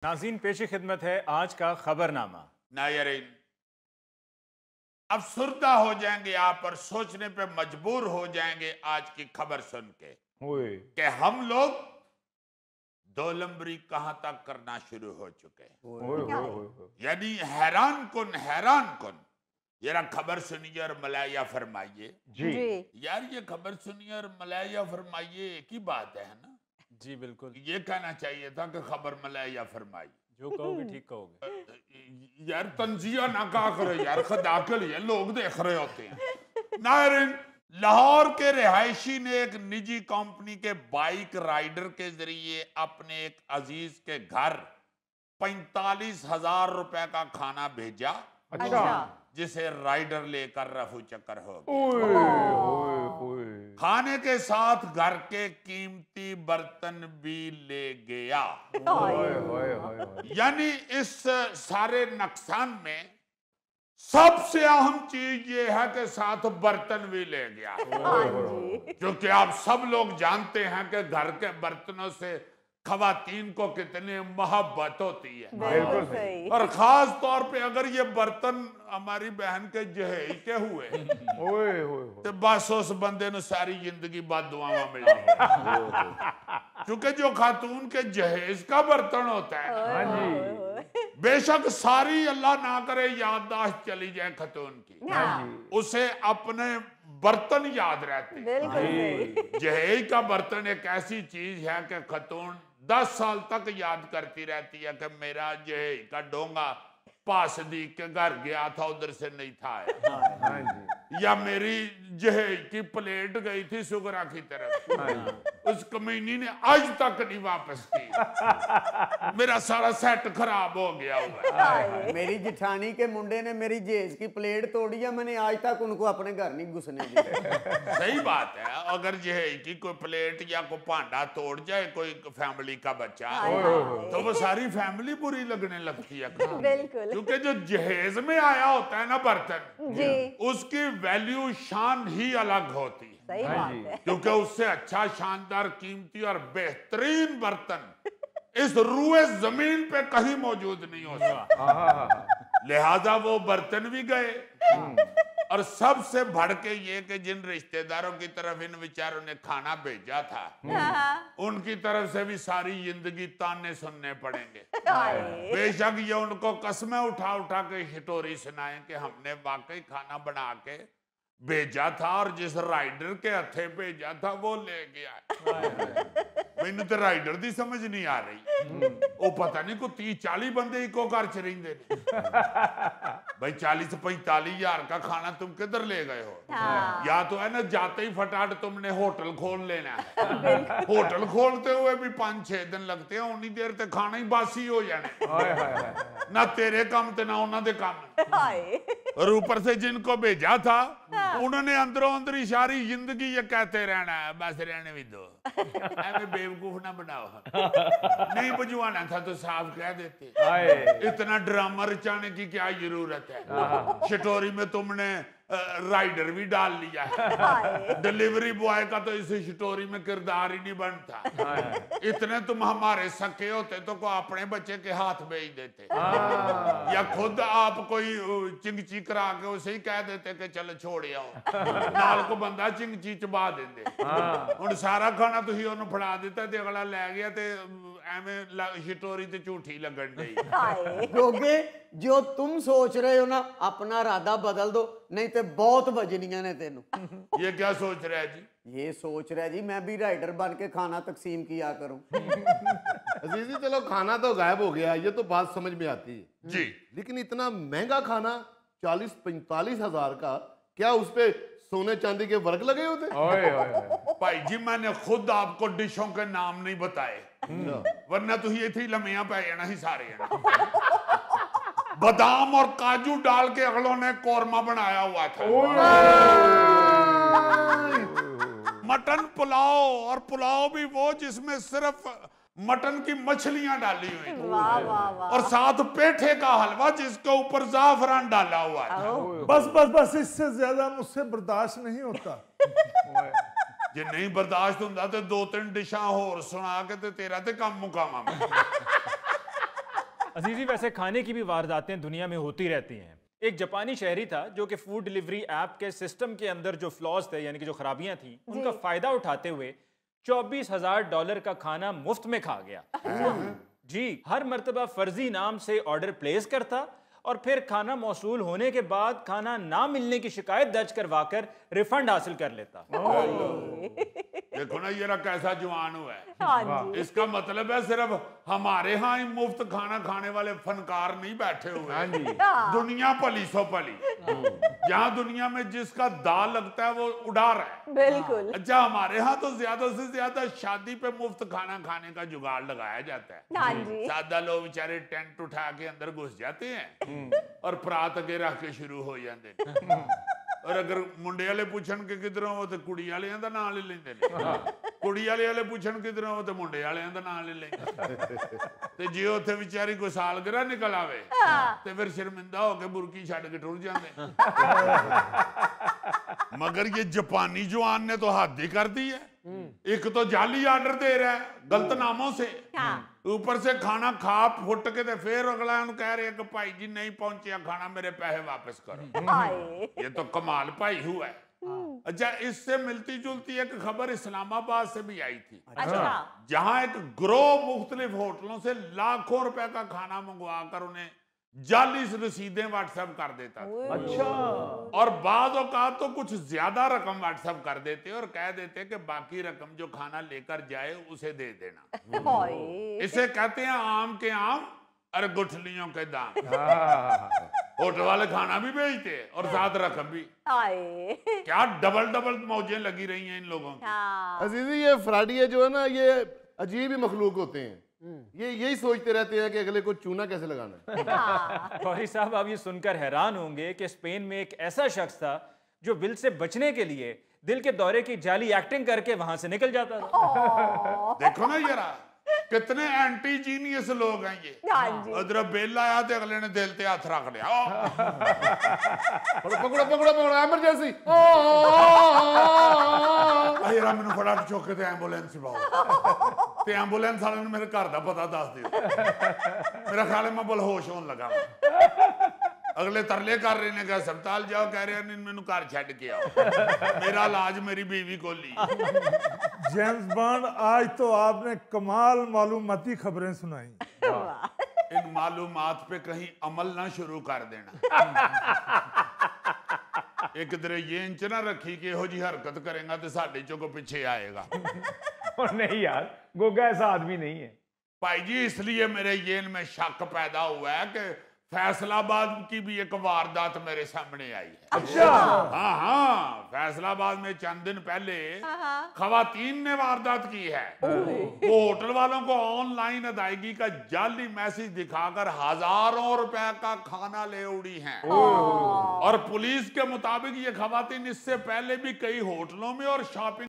नाज़रीन, पेश खिदमत है आज का खबरनामा। नायरीन, अफसुर्दा हो जाएंगे आप और सोचने पे मजबूर हो जाएंगे आज की खबर सुन के कि हम लोग दो नंबरी कहां तक करना शुरू हो चुके हैं। यानी हैरान कुन जरा खबर सुनिए और मलाया फरमाइए। जी यार ये खबर सुनिए और मलाया फरमाइए एक ही बात है ना। जी बिल्कुल, ये कहना चाहिए था कि खबर मलाया फरमाइए। जो कहोगे ठीक कहोगे। यार तंजिया ना कहा करो यार, खुदा के लिए लोग देख रहे होते हैं। नायरीन, लाहौर के रिहायशी ने एक निजी कंपनी के बाइक राइडर के जरिए अपने एक अजीज के घर 45,000 रुपए का खाना भेजा। अच्छा, जिसे राइडर लेकर रफू चक्कर हो गया। खाने के साथ घर के कीमती बर्तन भी ले गया। यानी इस सारे नुकसान में सबसे अहम चीज ये है कि साथ बर्तन भी ले गया। क्योंकि आप सब लोग जानते हैं कि घर के बर्तनों से खवातीन को कितनी मोहब्बत होती है। बिल्कुल सही। और खास तौर पे अगर ये बर्तन हमारी बहन के जहेज के हुए तो बस उस बंदे ने सारी जिंदगी बाद दुआवा मिलेगी। क्योंकि जो खातून के जहेज का बर्तन होता है, बेशक सारी अल्लाह ना करे याददाश्त चली जाए खातून की, उसे अपने बर्तन याद रहते हैं। जहेज का बर्तन एक ऐसी चीज है कि खातून 10 साल तक याद करती रहती है कि मेरा जहेज का डोंगा पासदी के घर गया था, उधर से नहीं था। या मेरी जहेज की प्लेट गई थी सुगरा की तरफ, उस कमीनी ने आज तक नहीं वापस की। मेरा सारा सेट खराब हो गया हुआ है। मेरी जिठानी के मुंडे ने मेरी जहेज की प्लेट तोड़ी है, मैंने आज तक उनको अपने घर नहीं घुसने दी। सही बात है। अगर जहेज की कोई प्लेट या कोई भांडा तोड़ जाए कोई फैमिली का बच्चा, तो वो सारी फैमिली बुरी लगने लगती है। बिल्कुल। क्योंकि जो जहेज में आया होता है ना बर्तन, जी, उसकी वैल्यू शान ही अलग होती है। सही बात है। क्योंकि उससे अच्छा शानदार कीमती और बेहतरीन बर्तन इस रूए जमीन पे कहीं मौजूद नहीं हो सकता। लिहाजा वो बर्तन भी गए। और सबसे भड़ के ये कि जिन रिश्तेदारों की तरफ इन बेचारों ने खाना भेजा था, उनकी तरफ से भी सारी जिंदगी ताने सुनने पड़ेंगे। बेशक ये उनको कस्में उठा उठा के हिटोरी सुनाए कि हमने वाकई खाना बना के भेजा था और जिस राइडर के हथे भेजा था वो ले गया। मैनू तो राइडर दी समझ नहीं आ रही। वो पता नहीं को 30-40 बंदे इको घर च रहिंदे ने। भाई 40-45 हजार का खाना तुम किधर ले गए हो? या तो है ना जाते ही फटाफट तुमने होटल खोल लेना है। होटल खोलते हुए भी 5-6 दिन लगते हैं, उन्नी देर तक खाना ही बासी हो जाने। ना तेरे काम ते ना उन्होंने काम। और ऊपर से जिनको भेजा था उन्होंने अंदरों अंदर ही सारी जिंदगी ये कहते रहना है बस रहने भी दो, ऐਵੇਂ बेवकूफ ना बनाओ। नहीं बुझवाना था तो साफ कह देते। इतना ड्रामा रचाने की क्या जरूरत है? शिटोरी में तुमने राइडर भी डाल लिया है। डिलीवरी बॉय का तो इस स्टोरी में किरदार ही नहीं बनता। इतने तुम हमारे सके होते तो को अपने बच्चे के हाथ भेज देते, या खुद आप कोई चिंगची करा के उसे ही कह देते कि चल छोड़ आओ, नाल को बंदा चिंगची चबा देंगे। हुण सारा खाना तुसीं ओनू फड़ा दिता ते अगला लै गया ते एवें स्टोरी ते झूठी लगन दी। क्योंकि जो तुम सोच रहे हो ना, अपना इरादा बदल दो, नहीं तो बहुत बजनियां ने तेनू। ये क्या सोच रहा है जी? ये सोच रहा है जी मैं भी राइडर बन के खाना तकसीम किया करूं। अजीजी चलो खाना तो गायब हो गया, ये तो बात समझ में आती है जी, लेकिन इतना महंगा खाना 40-45 हजार का, क्या उस पे सोने चांदी के वर्क लगे होते? भाई जी मैंने खुद आपको डिशों के नाम नहीं बताए, वरना तो ये थी लम्बियां पै जाना ही सारे। बादाम और काजू डाल के अगलों ने कोरमा बनाया हुआ था। मटन पुलाव, और पुलाव भी वो जिसमें सिर्फ मटन की मछलियां डाली हुई थी। वाह वाह वाह। और साथ पेठे का हलवा जिसके ऊपर जाफरान डाला हुआ था। बस बस बस, इससे ज्यादा मुझसे बर्दाश्त नहीं होता। जे नहीं बर्दाश्त होता तो 2-3 डिशा होर सुना के ते तेरा ते कम मुकामा। अजीजी, वैसे खाने की भी वारदातें दुनिया में होती रहती हैं। एक जापानी शहरी था जो कि फूड डिलीवरी ऐप के सिस्टम के अंदर जो फ्लॉज थे, यानी कि जो खराबियां थी, उनका फायदा उठाते हुए $24,000 का खाना मुफ्त में खा गया। जी, हर मर्तबा फर्जी नाम से ऑर्डर प्लेस करता और फिर खाना मौसूल होने के बाद खाना ना मिलने की शिकायत दर्ज करवाकर रिफंड हासिल कर लेता। देखो ना ये कैसा जवान हुआ है। हाँ जी। इसका मतलब है सिर्फ हमारे यहाँ ही मुफ्त खाना खाने वाले फनकार नहीं बैठे हुए हैं। दुनिया पली सो पली, जहाँ दुनिया में जिसका दाल लगता है वो उड़ा रहा है। बिल्कुल। अच्छा, हमारे यहाँ तो ज्यादा से ज्यादा शादी पे मुफ्त खाना खाने का जुगाड़ लगाया जाता है। हाँ जी। सादा लोग बेचारे टेंट उठा के अंदर घुस जाते हैं और परात अगे रख के शुरू हो जाते हैं। और अगर मुंडे वाले पूछन के किधरों हो तो कुड़ी वालियां दा नाम ले लेंदे ने, कुड़ी वाले पूछन किधरों हो तो मुंडे वालियां दा नाम ले लेंदे। ते जे उत्थे विचारी कोई सालगिरह निकल आवे ते फिर शर्मिंदा होके बुरकी छड़ के टुर जांदे। मगर ये जापानी जवान ने तो हद ही कर दी है। एक तो जाली ऑर्डर दे रहा है गलत नामों से, ऊपर से खाना खा फुट के ते फिर अगला कह रहे कि भाई जी नहीं पहुंचे खाना, मेरे पैसे वापस करो। ये तो कमाल भाई हुआ है। अच्छा, इससे मिलती जुलती एक खबर इस्लामाबाद से भी आई थी। अच्छा। जहां एक ग्रोह मुख्तलिफ होटलों से लाखों रुपए का खाना मंगवा कर उन्हें जाली रसीदें व्हाट्सएप कर देता था। अच्छा। और बाद औकात तो कुछ ज्यादा रकम व्हाट्सएप कर देते और कह देते कि बाकी रकम जो खाना लेकर जाए उसे दे देना। इसे कहते हैं आम के आम और गुठलियों के दाम। होटल वाले खाना भी भेजते और साथ रकम भी। क्या डबल डबल मौजें लगी रही हैं इन लोगों की। अजीजी, ये फ्राडिये जो है ना, ये अजीब ही मखलूक होते हैं। ये यही सोचते रहते हैं कि अगले को चूना कैसे लगाना है। गौरी साहब, आप ये सुनकर हैरान होंगे कि स्पेन में एक ऐसा शख्स था जो बिल से बचने के लिए दिल के दौरे की जाली एक्टिंग करके वहां से निकल जाता था। देखो ना जरा कितने एंटी जीनियस लोग हैं ये। उधर बिल आया तो अगले ने दिल ते हाथ रख लिया। पकड़ो पकड़ो पकड़ो, एमरजेंसी। यार मैंने फटाफट चौक के एंबुलेंस पाओ ते एंबुलेंस वाले ने मेरे घर का पता दस दिया। मेरा ख्याल है मैं बेहोश होने लगा। अगले तरले कर रहे ने, अस्पताल जाओ, कह रहे हैं मैनू घर छड़ के आओ, मेरा इलाज मेरी बीवी को ली। जेम्स बॉन्ड, आज तो आपने कमाल मालूमाती खबरें सुनाई। इन मालूमात पे कहीं अमल ना शुरू कर देना। एक तरह ये इंच ना रखी कि हो जी हरकत करेगा तो साढ़े चो को पीछे आएगा। और नहीं यार, गोगा ऐसा आदमी नहीं है भाई जी। इसलिए मेरे ये इनमें शक पैदा हुआ है कि फैसलाबाद की भी एक वारदात मेरे सामने आई है। अच्छा। हाँ हाँ, फैसलाबाद में चंद दिन पहले खवातीन ने वारदात की है। वो होटल वालों को ऑनलाइन अदायगी का जाली मैसेज दिखाकर हजारों रुपए का खाना ले उड़ी हैं। और पुलिस के मुताबिक ये खवातीन इससे पहले भी कई होटलों में और शॉपिंग